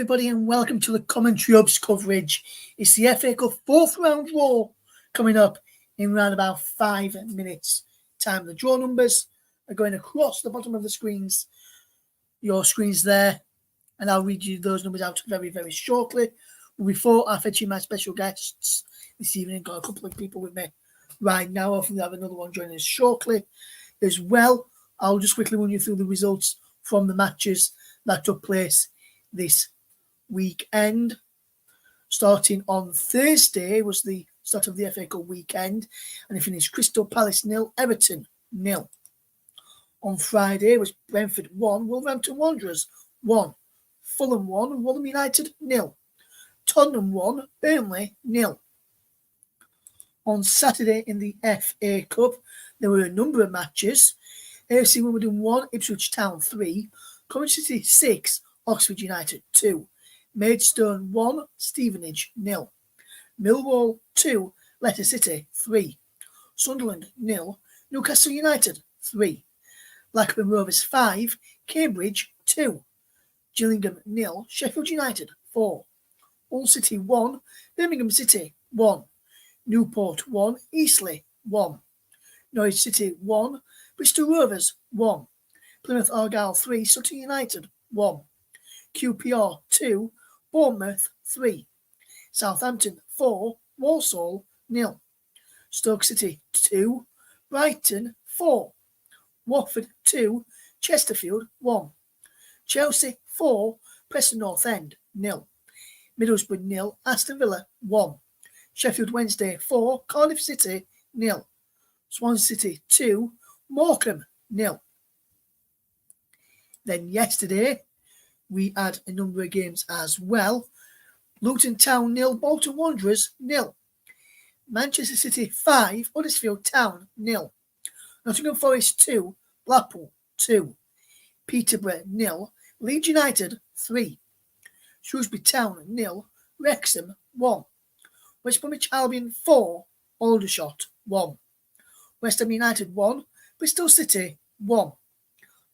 everybody, and welcome to the Commentary Hubs coverage. It's the FA Cup fourth round draw coming up in around about 5 minutes' time. The draw numbers are going across the bottom of the screens, your screens there, and I'll read you those numbers out very, very shortly. But before I fetch you my special guests this evening, got a couple of people with me right now. Hopefully, I have another one joining us shortly as well. I'll just quickly run you through the results from the matches that took place this weekend. Starting on Thursday was the start of the FA Cup weekend, and it finished Crystal Palace 0, Everton 0. On Friday was Brentford 1, Wolverhampton Wanderers 1, Fulham 1, Fulham United 0, Tottenham 1, Burnley 0. On Saturday in the FA Cup, there were a number of matches. AFC Wimbledon 1, Ipswich Town 3, Coventry City 6, Oxford United 2, Maidstone 1, Stevenage 0, Millwall 2, Leicester City 3, Sunderland 0, Newcastle United 3, Blackburn Rovers 5, Cambridge 2, Gillingham 0, Sheffield United 4, Hull City 1, Birmingham City 1, Newport 1, Eastleigh 1, Norwich City 1, Bristol Rovers 1, Plymouth Argyle 3, Sutton United 1, QPR 2, Bournemouth 3, Southampton 4, Walsall 0, Stoke City 2, Brighton 4, Watford 2, Chesterfield 1, Chelsea 4, Preston North End 0, Middlesbrough 0, Aston Villa 1, Sheffield Wednesday 4, Cardiff City 0, Swansea City 2, Morecambe 0. Then yesterday, we had a number of games as well. Luton Town 0, Bolton Wanderers 0. Manchester City 5, Huddersfield Town 0. Nottingham Forest 2, Blackpool 2. Peterborough 0, Leeds United 3. Shrewsbury Town 0, Wrexham 1. West Bromwich Albion 4, Aldershot 1. West Ham United 1, Bristol City 1.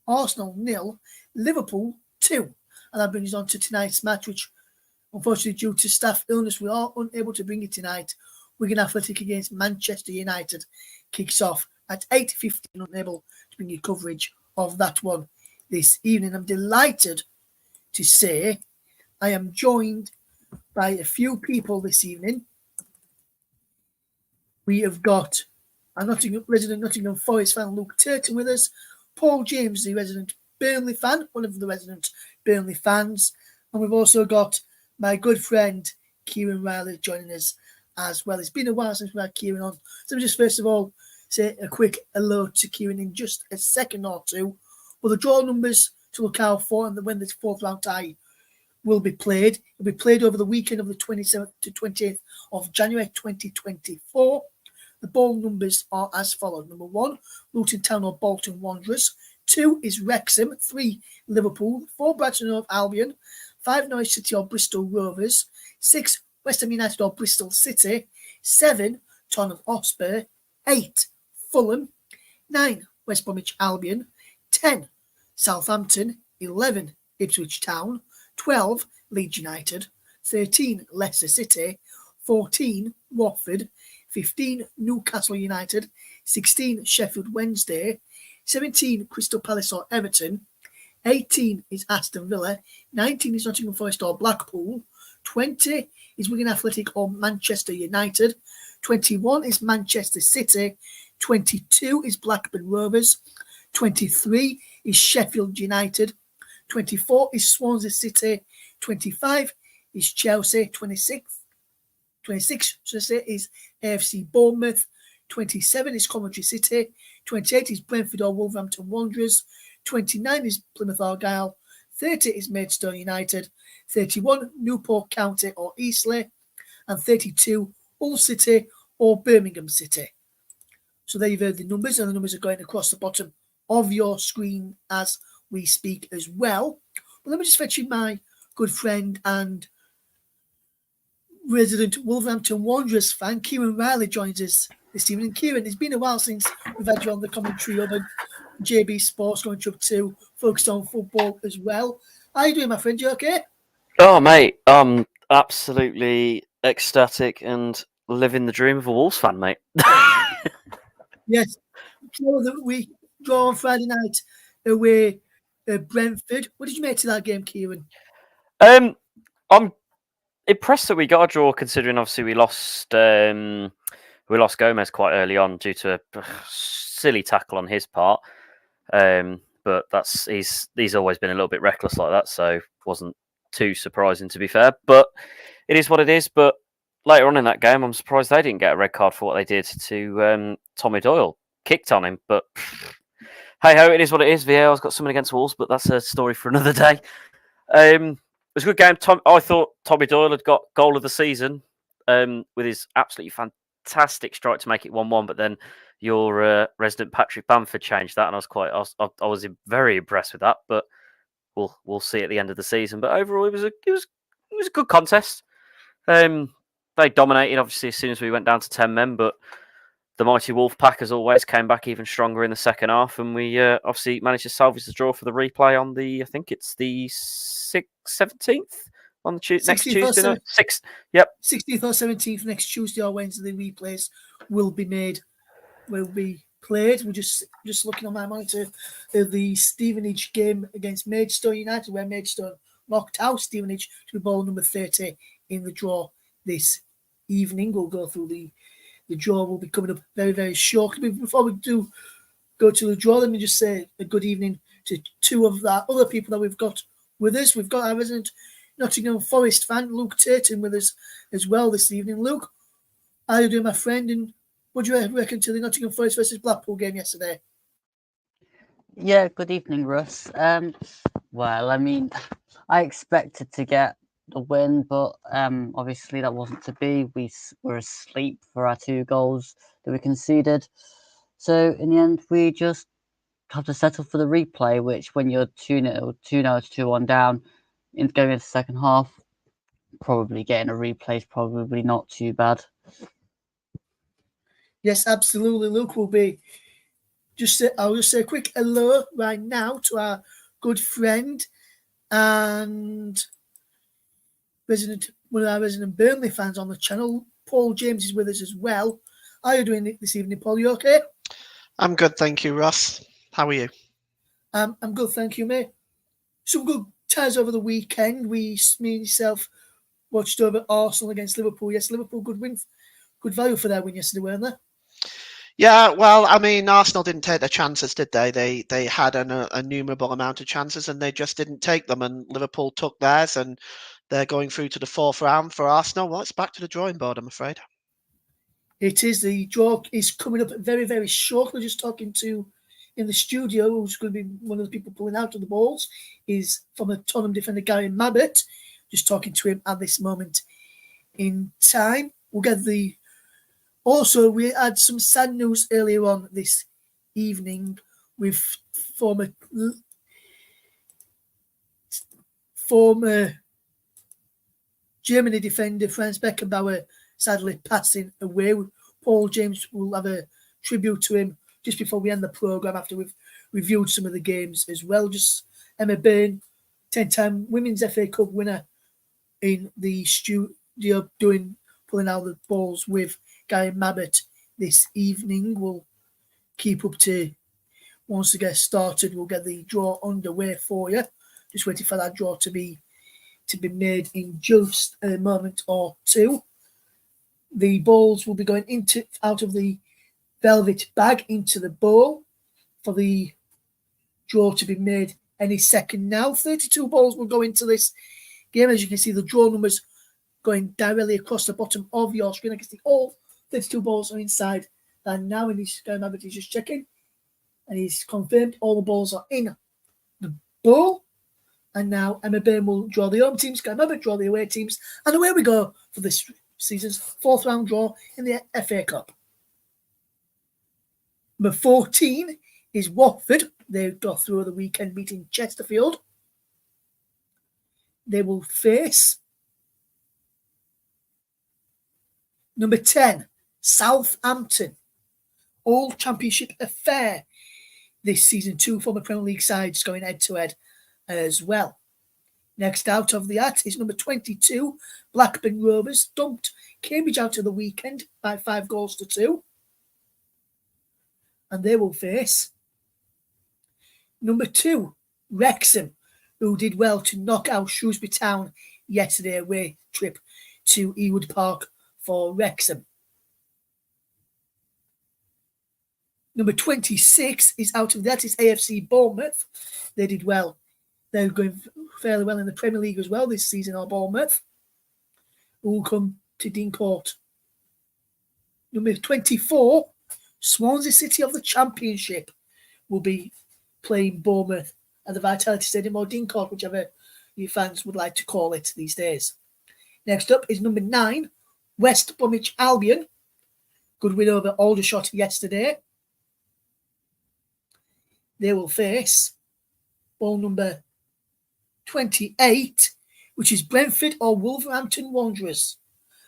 Arsenal 0, Liverpool 2. And that brings us on to tonight's match, which unfortunately due to staff illness we are unable to bring it tonight. Wigan Athletic against Manchester United kicks off at 8:15. Unable to bring you coverage of that one this evening. I'm delighted to say I am joined by a few people this evening. We have got a resident Nottingham Forest fan, Luke Turton, with us. Paul James, the resident Burnley fan, one of the resident Burnley fans. And we've also got my good friend, Kieran Riley, joining us as well. It's been a while since we had Kieran on. So just first of all, say a quick hello to Kieran in just a second or two. But the draw numbers to look out for and when the fourth round tie will be played. It will be played over the weekend of the 27th to 28th of January 2024. The ball numbers are as follows. Number 1, Luton Town or Bolton Wanderers. 2 is Wrexham. 3, Liverpool. 4, Brighton or Albion. 5, Norwich City or Bristol Rovers. 6, West Ham United or Bristol City. 7, Tottenham Hotspur. 8, Fulham. 9, West Bromwich Albion. 10, Southampton. 11, Ipswich Town. 12, Leeds United. 13, Leicester City. 14, Watford. 15, Newcastle United. 16, Sheffield Wednesday. 17, Crystal Palace or Everton. 18 is Aston Villa. 19 is Nottingham Forest or Blackpool. 20 is Wigan Athletic or Manchester United. 21 is Manchester City. 22 is Blackburn Rovers. 23 is Sheffield United. 24 is Swansea City. 25 is Chelsea. 26 is AFC Bournemouth. 27 is Coventry City. 28 is Brentford or Wolverhampton Wanderers. 29 is Plymouth Argyle. 30 is Maidstone United. 31, Newport County or Eastleigh. And 32, Hull City or Birmingham City. So there you've heard the numbers, and the numbers are going across the bottom of your screen as we speak as well. But let me just fetch you my good friend and resident Wolverhampton Wanderers fan, Kieran Riley, joins us this evening. Kieran, it's been a while since we've had you on the commentary hub, and JB Sports going up to focus on football as well. How are you doing, my friend? You okay? Oh, mate, I'm absolutely ecstatic and living the dream of a Wolves fan, mate. Yes, draw that we draw on Friday night away at Brentford. What did you make to that game, Kieran? I'm impressed that we got a draw, considering obviously we lost Gomez quite early on due to a silly tackle on his part. But he's always been a little bit reckless like that, so it wasn't too surprising, to be fair. But it is what it is. But later on in that game, I'm surprised they didn't get a red card for what they did to Tommy Doyle. Kicked on him, but hey ho, it is what it is. VAR's got something against Wolves, but that's a story for another day. It was a good game. I thought Tommy Doyle had got goal of the season with his absolutely fantastic strike to make it 1-1, but then your resident Patrick Bamford changed that, and I was very impressed with that. But we'll see at the end of the season. But overall, it was a good contest. They dominated obviously as soon as we went down to 10 men, but the mighty Wolfpack, as always, came back even stronger in the second half, and we obviously managed to salvage the draw for the replay on I think it's the 17th on the next Tuesday night. 6th, yep. 16th or 17th next Tuesday or Wednesday. The replays will be played. We're just looking on my monitor of the Stevenage game against Maidstone United, where Maidstone knocked out Stevenage to ball number 30 in the draw this evening. We'll go through the draw will be coming up very, very shortly. Before we do go to the draw, let me just say a good evening to two of the other people that we've got with us. We've got our resident Nottingham Forest fan, Luke Tatum, with us as well this evening. Luke, how are you doing, my friend? And what do you reckon to the Nottingham Forest versus Blackpool game yesterday? Yeah, good evening, Russ. Well, I mean, I expected to get a win, but obviously that wasn't to be. We were asleep for our 2 goals that we conceded. So in the end, we just have to settle for the replay, which when you're 2-0 to 2-1 down, going into the second half, probably getting a replay is probably not too bad. Yes, absolutely. Luke will be. I'll just say a quick hello right now to our good friend and one of our resident Burnley fans on the channel. Paul James is with us as well. How are you doing this evening, Paul? You okay? I'm good, thank you, Ross. How are you? I'm good, thank you, mate. Some good ties over the weekend. Me and yourself watched over Arsenal against Liverpool. Yes, Liverpool, good win, good value for their win yesterday, weren't they? Yeah, well, I mean, Arsenal didn't take their chances, did they? They had an innumerable amount of chances and they just didn't take them. And Liverpool took theirs, and they're going through to the 4th round for Arsenal. Well, it's back to the drawing board, I'm afraid. It is. The draw is coming up very, very shortly. Just talking to in the studio, who's going to be one of the people pulling out of the balls, is former Tottenham defender Gary Mabbott. Just talking to him at this moment in time. We'll get the. Also, we had some sad news earlier on this evening with former Germany defender Franz Beckenbauer sadly passing away. Paul James will have a tribute to him just before we end the programme after we've reviewed some of the games as well. Just Emma Byrne, 10-time Women's FA Cup winner in the studio pulling out the balls with Gary Mabbott this evening. We'll keep up to once it gets started. We'll get the draw underway for you. Just waiting for that draw to be made in just a moment or two. The balls will be going out of the velvet bag into the bowl for the draw to be made any second now. 32 balls will go into this game. As you can see, the draw numbers going directly across the bottom of your screen. I can see all 32 balls are inside. And now he's just checking. And he's confirmed all the balls are in the bowl. And now Emma Byrne will draw the home teams, Gary Mabbott draw the away teams. And away we go for this season's 4th round draw in the FA Cup. Number 14 is Watford. They got through the weekend beating Chesterfield. They will face number 10, Southampton. All Championship affair this season. 2 former Premier League sides going head-to-head as well. Next out of the hat is number 22, Blackburn Rovers, dumped Cambridge out of the weekend by 5-2. And they will face number 2, Wrexham, who did well to knock out Shrewsbury Town yesterday away trip to Ewood Park for Wrexham. Number 26 is out of that is AFC Bournemouth. They did well. They're going fairly well in the Premier League as well this season, or Bournemouth, who will come to Dean Court. Number 24, Swansea City of the Championship, will be playing Bournemouth at the Vitality Stadium or Dean Court, whichever you fans would like to call it these days. Next up is number 9, West Bromwich Albion. Good win over Aldershot yesterday. They will face ball number 28, which is Brentford or Wolverhampton Wanderers.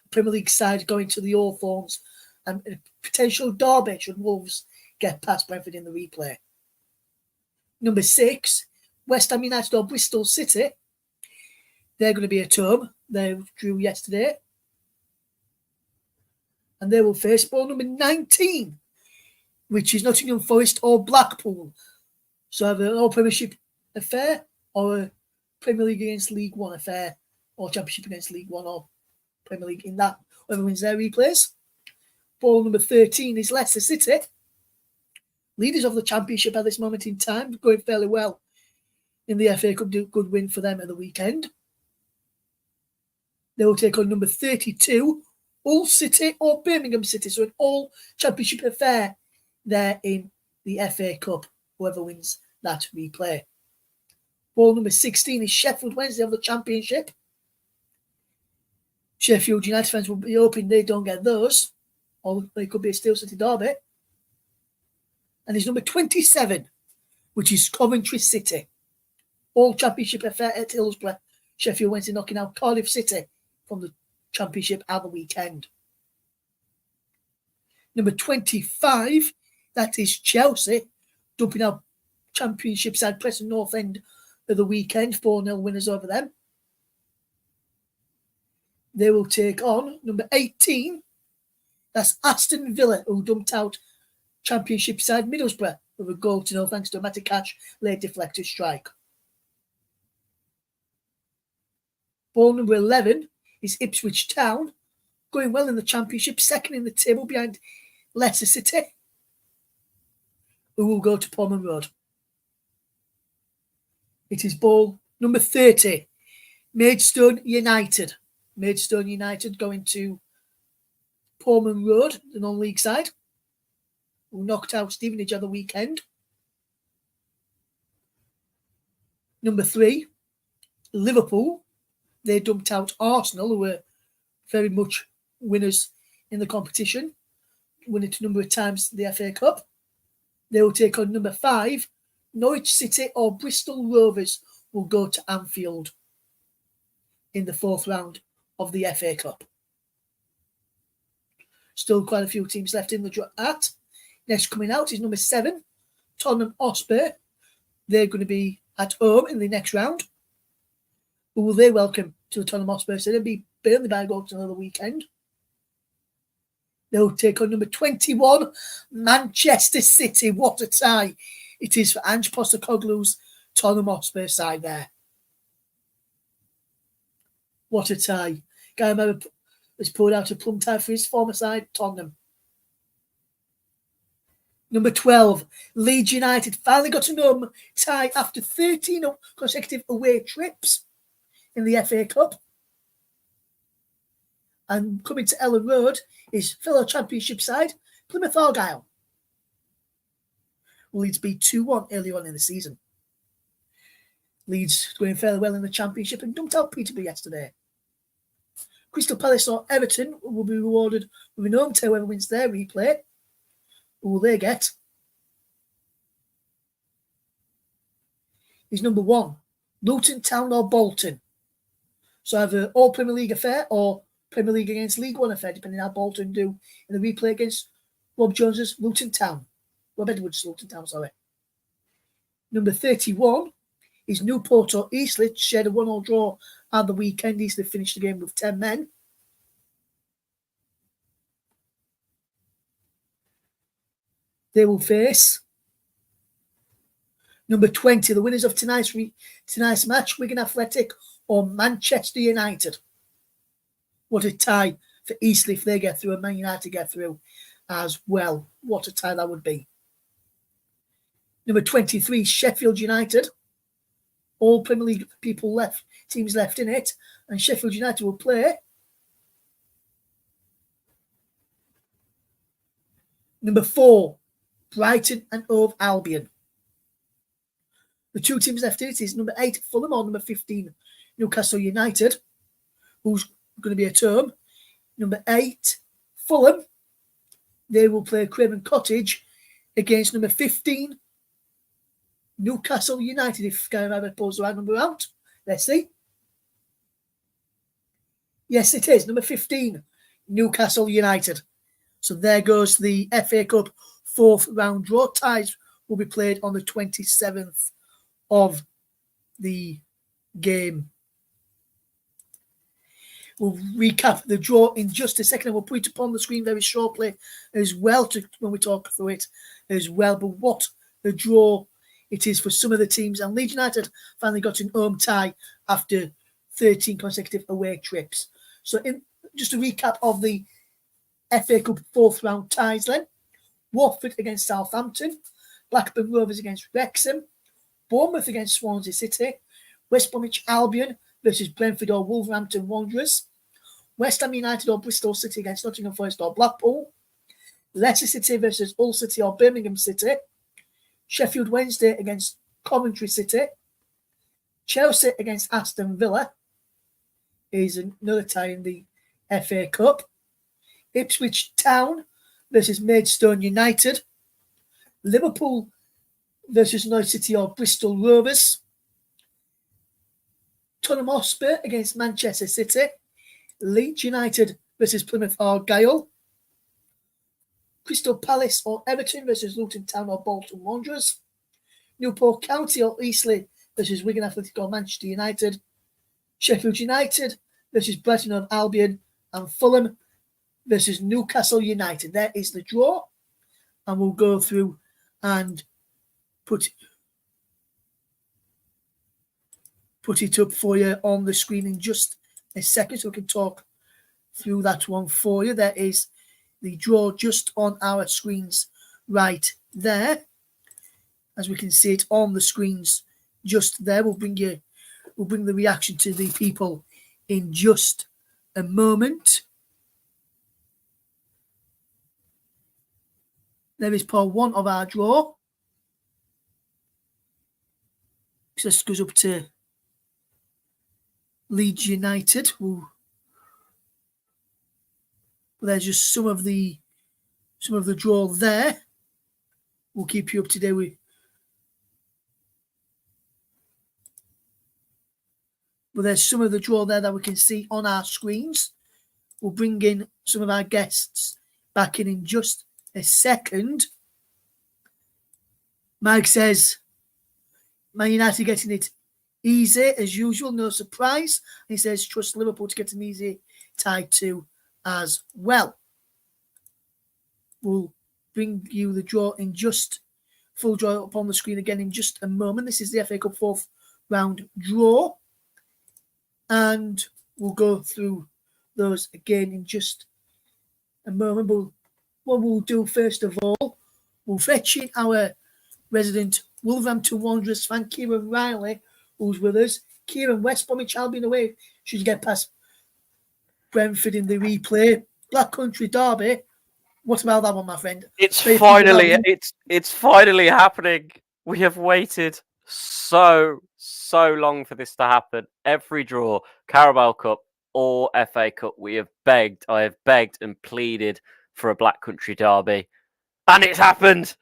Premier League side going to the Hawthorns, and a potential derby should Wolves get past Brentford in the replay. Number 6, West Ham United or Bristol City. They're going to be at home. They drew yesterday. And they will face ball number 19, which is Nottingham Forest or Blackpool. So either an all-Premiership affair or a Premier League against League One affair, or Championship against League One or Premier League in that. Whoever wins their replays. Ball number 13 is Leicester City. Leaders of the Championship at this moment in time, going fairly well in the FA Cup. Good win for them at the weekend. They will take on number 32, Hull City or Birmingham City. So an all-Championship affair there in the FA Cup, whoever wins that replay. Ball number 16 is Sheffield Wednesday of the Championship. Sheffield United fans will be hoping they don't get those, or they could be a Steel City derby. And it's number 27, which is Coventry City. All Championship affair at Hillsborough. Sheffield Wednesday knocking out Cardiff City from the Championship at the weekend. Number 25, that is Chelsea, dumping out Championship side Preston North End of the weekend, 4-0 winners over them. They will take on number 18, that's Aston Villa, who dumped out Championship side Middlesbrough with a goal to nil thanks to a Matty Catch late deflected strike. Ball number 11 is Ipswich Town, going well in the Championship, second in the table behind Leicester City, who will go to Pullman Road. It is ball number 30, Maidstone United. Maidstone United going to Pullman Road, the non-league side, who knocked out Stevenage on the weekend. Number 3, Liverpool. They dumped out Arsenal, who were very much winners in the competition, winning a number of times the FA Cup. They will take on number 5, Norwich City or Bristol Rovers will go to Anfield in the 4th round of the FA Cup. Still quite a few teams left in the hat. Next coming out is number 7, Tottenham Hotspur. They're going to be at home in the next round. Who will they welcome to the Tottenham Hotspur? So they'll be Burnley by goal to another weekend. They'll take on number 21, Manchester City. What a tie it is for Ange Postecoglou's Tottenham Hotspur side there. What a tie. Guy remember has pulled out a plum tie for his former side, Tottenham. Number 12, Leeds United finally got a home tie after 13 consecutive away trips in the FA Cup. And coming to Ellen Road is fellow Championship side, Plymouth Argyle. Leeds beat 2-1 early on in the season. Leeds going fairly well in the Championship and dumped out Peterborough yesterday. Crystal Palace or Everton will be rewarded with an home tie whoever wins their replay. Who will they get? Is number 1, Luton Town or Bolton. So either all Premier League affair or Premier League against League One affair, depending on how Bolton do in the replay against Rob Jones's Luton Town. Rob Edwards' Luton Town, sorry. Number 31 is Newport or Eastleigh shared a 1-1 draw at the weekend. Eastleigh finished the game with 10 men. They will face number 20, the winners of tonight's match, Wigan Athletic or Manchester United. What a tie for Eastleigh if they get through and Man United get through as well. What a tie that would be. Number 23, Sheffield United. All Premier League teams left in it, and Sheffield United will play number 4, Brighton and Hove Albion. The two teams left in it is number 8, Fulham, or number 15, Newcastle United, who's going to be a term. Number 8, Fulham. They will play Craven Cottage against number 15, Newcastle United. If Gary pulls the right number out, let's see. Yes, it is number 15, Newcastle United. So there goes the FA Cup 4th round draw. Ties will be played on the 27th of the game. We'll recap the draw in just a second, and we'll put it upon the screen very shortly as well when we talk through it as well. But what the draw it is for some of the teams. And Leeds United finally got an home tie after 13 consecutive away trips. So just a recap of the FA Cup 4th round ties then. Watford against Southampton. Blackburn Rovers against Wrexham. Bournemouth against Swansea City. West Bromwich Albion versus Brentford or Wolverhampton Wanderers. West Ham United or Bristol City against Nottingham Forest or Blackpool. Leicester City versus Hull City or Birmingham City. Sheffield Wednesday against Coventry City. Chelsea against Aston Villa is another tie in the FA Cup. Ipswich Town versus Maidstone United. Liverpool versus Norwich City or Bristol Rovers. Tottenham Hotspur against Manchester City. Leeds United versus Plymouth Argyle. Crystal Palace or Everton versus Luton Town or Bolton Wanderers. Newport County or Eastleigh versus Wigan Athletic or Manchester United. Sheffield United versus Brighton and Albion. And Fulham versus Newcastle United. There is the draw. And we'll go through and put it up for you on the screen in just a second so we can talk through that one for you. There is the draw just on our screens right there. As we can see it on the screens just there. We'll bring the reaction to the people in just a moment. There is part 1 of our draw. This goes up to Leeds United. There's just some of the draw there. We'll keep you up to date with. But there's some of the draw there that we can see on our screens. We'll bring in some of our guests back in just a second. Mike says, Man United getting it easy as usual, no surprise. He says, trust Liverpool to get an easy tie too as well. We'll bring you the draw in just full draw up on the screen again in just a moment. This is the FA Cup 4th round draw. And we'll go through those again in just a moment. But what we'll do first of all, we'll fetch in our resident Wolverhampton Wanderers fan, Kieran Riley, who's with us. Kieran, West Bromwich Albion away. Should you get past Brentford in the replay? Black Country Derby. What about that one, my friend? It's finally happening. We have waited so long for this to happen. Every draw, Carabao Cup or FA Cup, I have begged and pleaded for a Black Country Derby, and it's happened.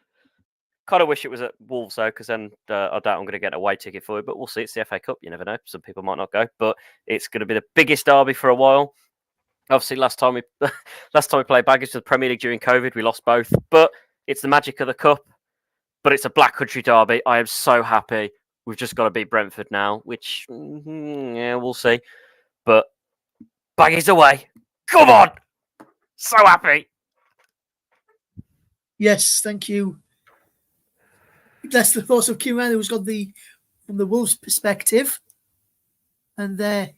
Kind of wish it was at Wolves though, because then I doubt I'm going to get a away ticket for it. But we'll see. It's the FA Cup. You never know. Some people might not go, but it's going to be the biggest derby for a while. Obviously, last time we played Baggage to the Premier League during COVID, we lost both. But it's the magic of the cup. But it's a Black Country Derby. I am so happy. we've just got to beat Brentford now, which yeah, we'll see. But Baggies away. Come on. So happy. Yes, thank you. That's the thoughts of Kieran, who's got from the Wolves' perspective. And there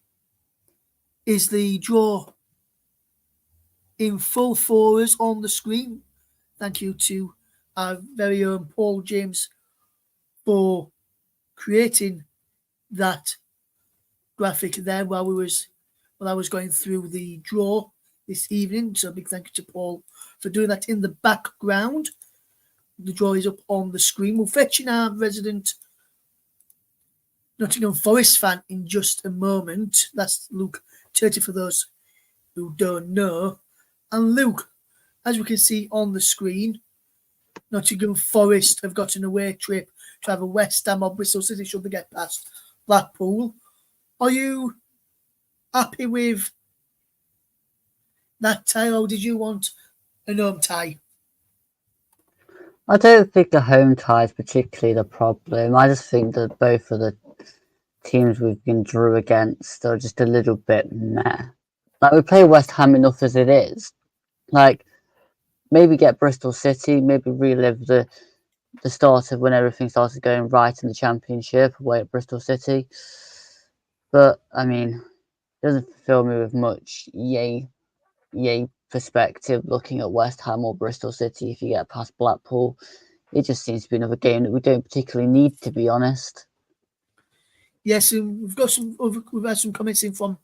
is the draw in full for us on the screen. Thank you to our very own Paul James for creating that graphic there while I was going through the draw this evening. So a big thank you to Paul for doing that in the background. The draw is up on the screen. We'll fetch in our resident Nottingham Forest fan in just a moment. That's Luke Turty for those who don't know. And Luke, as we can see on the screen, Nottingham Forest have got an away trip to have a West Ham or Bristol City should they get past Blackpool. Are you happy with that tie, or did you want a home tie? I don't think the home tie is particularly the problem. I just think that both of the teams we've been drew against are just a little bit meh. Like, we play West Ham enough as it is. Like, maybe get Bristol City, maybe relive the start of when everything started going right in the Championship away at Bristol City. But, I mean, it doesn't fill me with much yay perspective looking at West Ham or Bristol City if you get past Blackpool. It just seems to be another game that we don't particularly need, to be honest. Yes, and we've had some comments in from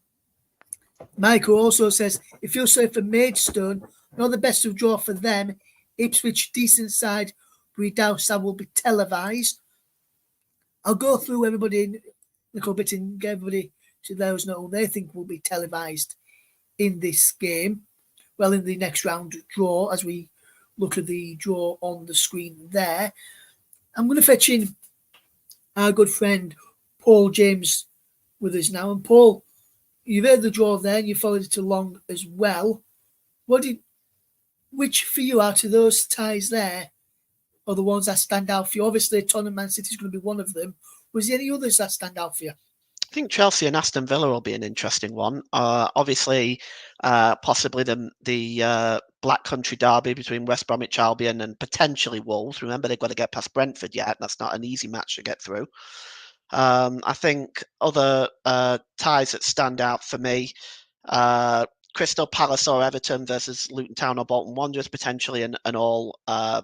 Michael. Also says it feels sorry for Maidstone. Not the best of draw for them. Ipswich decent side, but we doubt that will be televised. I'll go through everybody in a little bit and get everybody to let us know who they think will be televised in this game. Well, in the next round draw, as we look at the draw on the screen there. I'm going to fetch in our good friend Paul James with us now. And Paul, you've heard the draw there and you followed it along as well. Which for you out of those ties there are the ones that stand out for you? Obviously, Tottenham Man City is going to be one of them. Was there any others that stand out for you? I think Chelsea and Aston Villa will be an interesting one. Obviously, possibly the Black Country derby between West Bromwich Albion and potentially Wolves. Remember, they've got to get past Brentford yet. That's not an easy match to get through. I think other ties that stand out for me, Crystal Palace or Everton versus Luton Town or Bolton Wanderers, potentially an all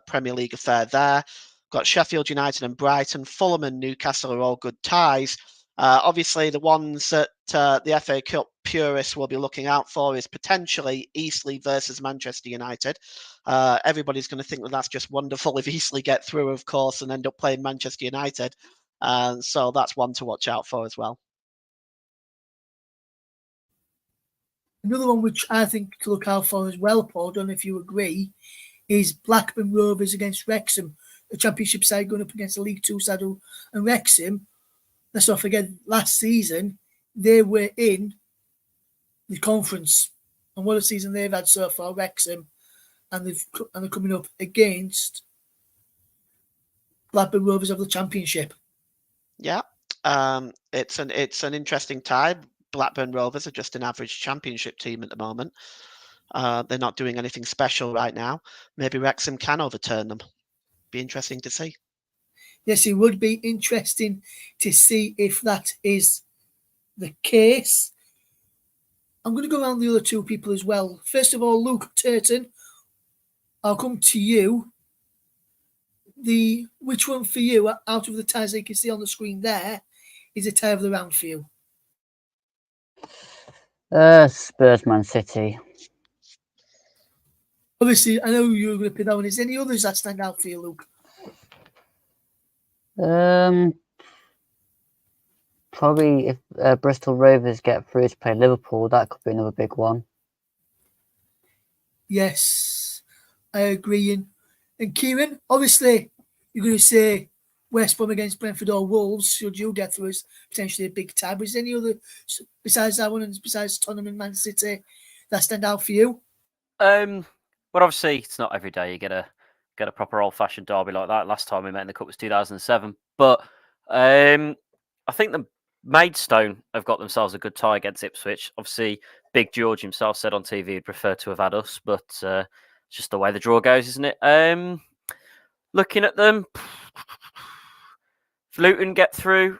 Premier League affair there. Got Sheffield United and Brighton, Fulham and Newcastle are all good ties. Obviously, the ones that the FA Cup purists will be looking out for is potentially Eastleigh versus Manchester United. Everybody's going to think that that's just wonderful if Eastleigh get through, of course, and end up playing Manchester United. So that's one to watch out for as well. Another one which I think to look out for as well, Paul, I don't know if you agree, is Blackburn Rovers against Wrexham, the Championship side going up against the League Two side. And Wrexham, let's not forget, last season, they were in the conference. And what a season they've had so far, Wrexham. And they're coming up against Blackburn Rovers of the Championship. Yeah, it's an interesting tie. Blackburn Rovers are just an average Championship team at the moment. They're not doing anything special right now. Maybe Wrexham can overturn them. Be interesting to see. Yes, it would be interesting to see if that is the case. I'm going to go around the other two people as well. First of all, Luke Turton, I'll come to you. Which one for you, out of the ties that you can see on the screen there, is a tie of the round for you? Spurs Man City. Obviously, I know you're going to pick that one. Is there any others that stand out for you, Luke? Probably if Bristol Rovers get through to play Liverpool, that could be another big one. Yes, I agree. And Kieran, obviously, you're going to say West Brom against Brentford or Wolves, should you get through, is potentially a big tie. But is there any other, besides that one and besides Tottenham and Man City, that stand out for you? Well, obviously, it's not every day you get a proper old-fashioned derby like that. Last time we met in the Cup was 2007. But I think the Maidstone have got themselves a good tie against Ipswich. Obviously, Big George himself said on TV he'd prefer to have had us, but it's just the way the draw goes, isn't it? Looking at them, if Luton get through,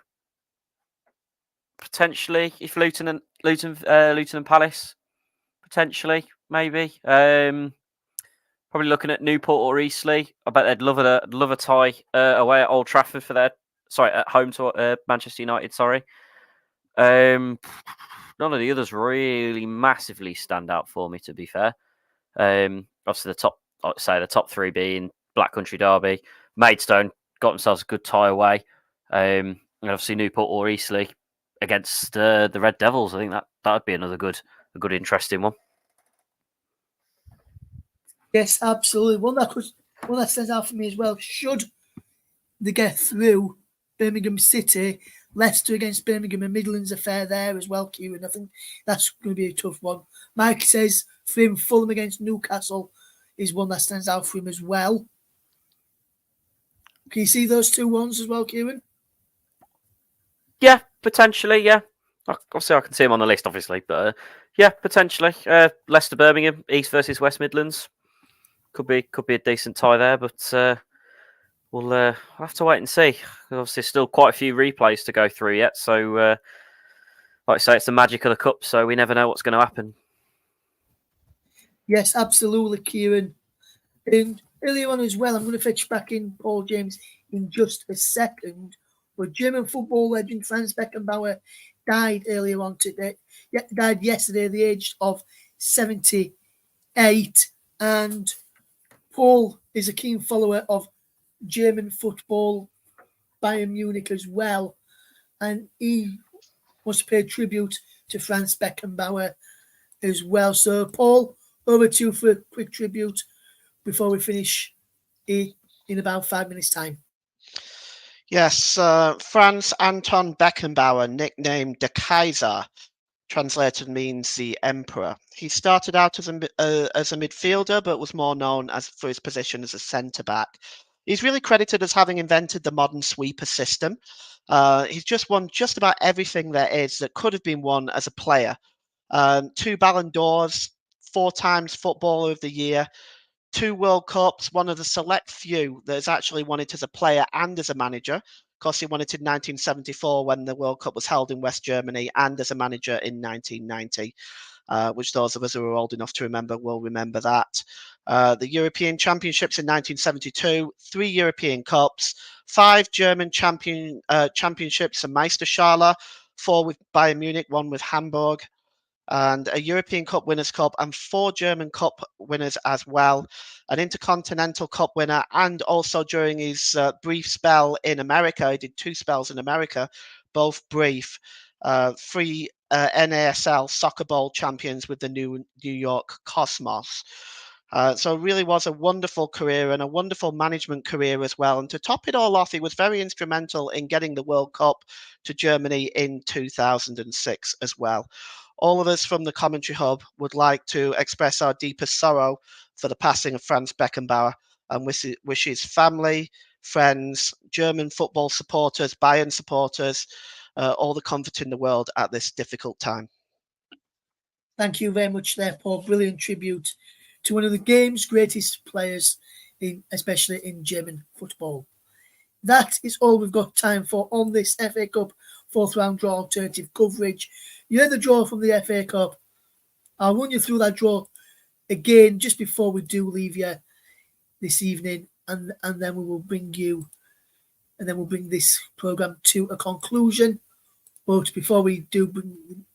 potentially. If Luton and Palace, potentially, maybe. Probably looking at Newport or Eastleigh. I bet they'd love a tie away at Old Trafford at home to Manchester United. Sorry. None of the others really massively stand out for me, to be fair. Obviously, the top three being Black Country Derby, Maidstone got themselves a good tie away, and obviously Newport or Eastleigh against the Red Devils. I think that would be a good interesting one. Yes, absolutely. One that stands out for me as well. Should they get through, Birmingham City, Leicester against Birmingham and Midlands affair there as well, Kieran. I think that's going to be a tough one. Mike says for him, Fulham against Newcastle is one that stands out for him as well. Can you see those two ones as well, Kieran? Yeah, potentially, yeah. Obviously, I can see him on the list, obviously, but yeah, potentially. Leicester, Birmingham, East versus West Midlands could be a decent tie there, but we'll have to wait and see. Obviously, there's still quite a few replays to go through yet, so like I say, it's the magic of the cup, so we never know what's going to happen. Yes, absolutely, Kieran. And earlier on as well, I'm going to fetch back in Paul James in just a second. But German football legend Franz Beckenbauer died earlier on today. Died yesterday at the age of 78. And Paul is a keen follower of German football, Bayern Munich as well. And he wants to pay tribute to Franz Beckenbauer as well. So, Paul, over to you for a quick tribute before we finish in about 5 minutes' time. Yes, Franz Anton Beckenbauer, nicknamed Der Kaiser, translated means the emperor. He started out as a midfielder, but was more known for his position as a centre-back. He's really credited as having invented the modern sweeper system. He's just won just about everything there is that could have been won as a player. 2 Ballon d'Ors, 4 times Footballer of the Year, 2 World Cups, one of the select few that has actually won it as a player and as a manager. Of course, he won it in 1974 when the World Cup was held in West Germany, and as a manager in 1990, which those of us who are old enough to remember will remember that. The European Championships in 1972, 3 European Cups, 5 German championships and Meisterschale, 4 with Bayern Munich, 1 with Hamburg, and a European Cup Winners' Cup and 4 German Cup winners as well, an Intercontinental Cup winner, and also during his brief spell in America, he did 2 spells in America, both brief, 3 NASL Soccer Bowl champions with the New York Cosmos. So it really was a wonderful career and a wonderful management career as well. And to top it all off, he was very instrumental in getting the World Cup to Germany in 2006 as well. All of us from the Commentary Hub would like to express our deepest sorrow for the passing of Franz Beckenbauer and wish his family, friends, German football supporters, Bayern supporters, all the comfort in the world at this difficult time. Thank you very much there, Paul. Brilliant tribute to one of the game's greatest players, especially in German football. That is all we've got time for on this FA Cup 4th round draw alternative coverage. You heard the draw from the FA Cup. I'll run you through that draw again just before we do leave you this evening, and then we'll bring this program to a conclusion. But before we do bring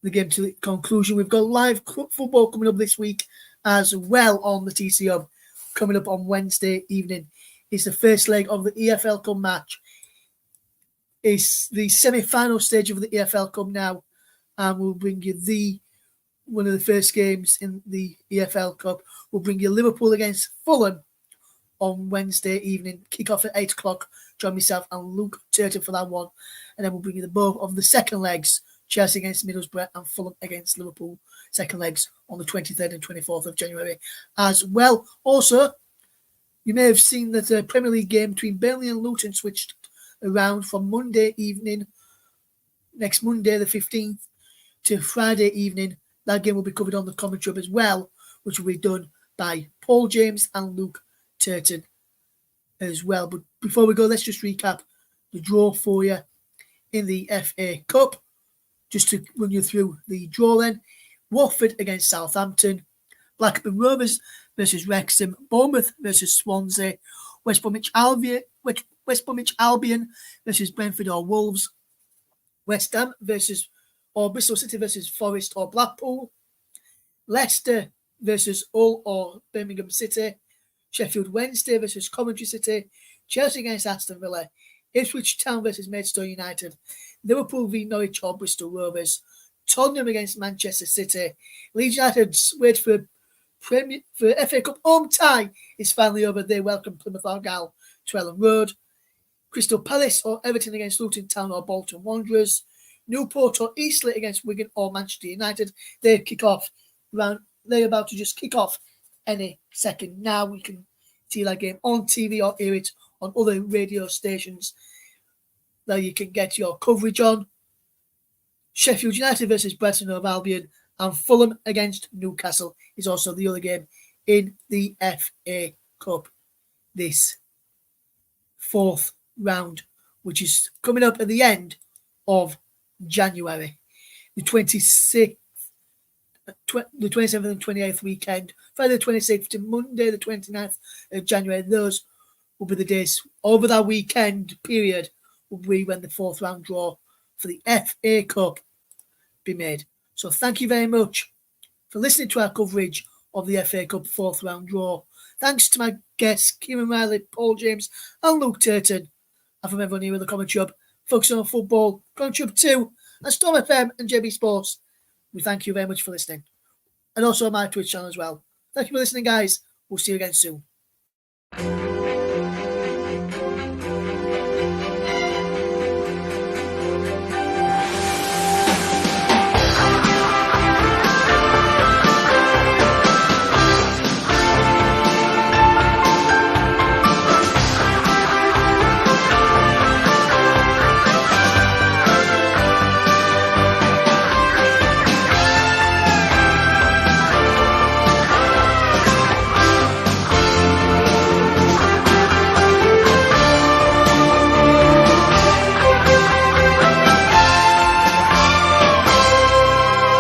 the game to the conclusion, we've got live football coming up this week as well on the TC Hub. Coming up on Wednesday evening, it's the first leg of the EFL Cup match. It's the semi-final stage of the EFL Cup now, and we'll bring you one of the first games in the EFL Cup. We'll bring you Liverpool against Fulham on Wednesday evening, kick off at 8 o'clock. Join myself and Luke Turton for that one, and then we'll bring you the both of the second legs, Chelsea against Middlesbrough and Fulham against Liverpool, second legs on the 23rd and 24th of January as well. Also, you may have seen that the Premier League game between Burnley and Luton switched around from Monday evening, next Monday the 15th, to Friday evening. That game will be covered on the commentary hub as well, which will be done by Paul James and Luke Turton as well. But before we go, let's just recap the draw for you in the FA Cup. Just to run you through the draw then. Watford against Southampton, Blackburn Rovers versus Wrexham, Bournemouth versus Swansea, West Bromwich Albion versus Brentford or Wolves, West Ham versus or Bristol City versus Forest or Blackpool, Leicester versus Hull or Birmingham City, Sheffield Wednesday versus Coventry City, Chelsea against Aston Villa, Ipswich Town versus Maidstone United, Liverpool v Norwich or Bristol Rovers, Tottenham against Manchester City, Leeds United's wait for FA Cup home tie is finally over. They welcome Plymouth Argyle to Ellen Road. Crystal Palace or Everton against Luton Town or Bolton Wanderers. Newport or Eastleigh against Wigan or Manchester United. They're about to just kick off any second now. We can see that game on TV or hear it on other radio stations that you can get your coverage on. Sheffield United versus Brighton of Albion, and Fulham against Newcastle is also the other game in the FA Cup this fourth round, which is coming up at the end of January. The 27th and 28th weekend, Friday the 26th to Monday the 29th of January. Those will be the days over that weekend period will be when the fourth round draw for the FA Cup be made. So thank you very much for listening to our coverage of the FA Cup fourth round draw. Thanks to my guests, Kieran Riley, Paul James and Luke Turton. And from everyone here in the Commentary Hub, focusing on football, Commentary Hub 2 and Storm FM and JB Sports, we thank you very much for listening. And also on my Twitch channel as well. Thank you for listening, guys. We'll see you again soon.